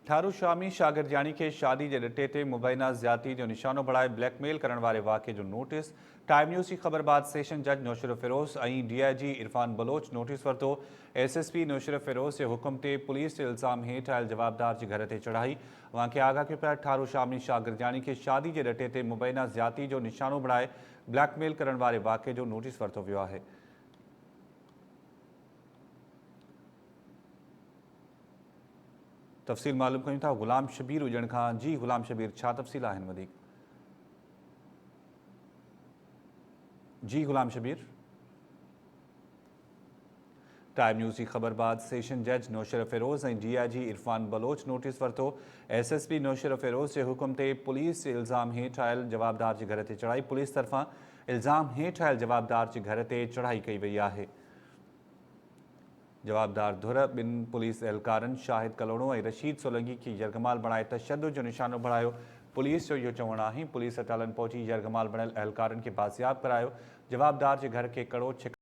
ठारू शामी शागिर्दियाणी के शादी के ॾिठे ते मुबैना ज़्यादती जो निशानो बढ़ाए ब्लैकमेल करण वारे वाक़े जो नोटिस टाइम न्यूज़ की ख़बर बाद सेशन जज नौशर फ़िरोज़ ऐं DIG इरफान बलोच नोटिस वरितो। SSP नौशर फ़िरोज़ के हुक्म ते पुलिस जे इल्ज़ाम हेठि आयल जवाबदार जे घर ते चढ़ाई। वांखे आगाह कयो पिया ठारू शामी शागिर्दियाणी के शादी के ॾिठे ते मुबैना ज़्यादती जो निशानो बढ़ाए ब्लैकमेल करण वारे वाक़े जो नोटिस वरितो वियो आहे। तफ़सील मालूम कयूं था ग़ुलाम शबीर हुजण खां। जी ग़ुलाम शबीर, छा तफ़सील आहिनि वधीक? जी ग़ुलाम शबीर। टाइम न्यूज़ की ख़बर बाद सेशन जज नौशर फ़िरोज़ ऐं DIG इरफान बलोच नोटिस वरितो। SSP नौशर फ़िरोज़ के हुक्म ते पुलिस जे इल्ज़ाम हेठि आयल जवाबदार जे घर ते चढ़ाई। पुलिस तरफ़ां इल्ज़ाम हेठि आयल जवाबदार जे घर ते चढ़ाई कई वई आहे। जवाबदार धुर ॿिनि पुलिस एहलकारनि शाहिद कलोड़ो ऐं रशीद सोलंकी खे यरगमाल बणाए तशद्दुद जो निशानो बढ़ायो। पुलिस जो इहो चवणु आहे पुलिस अटालन पहुची यरगमाल बणियल एहलकारनि खे बाज़ियाब करायो। जवाबदार जे घर खे कड़ो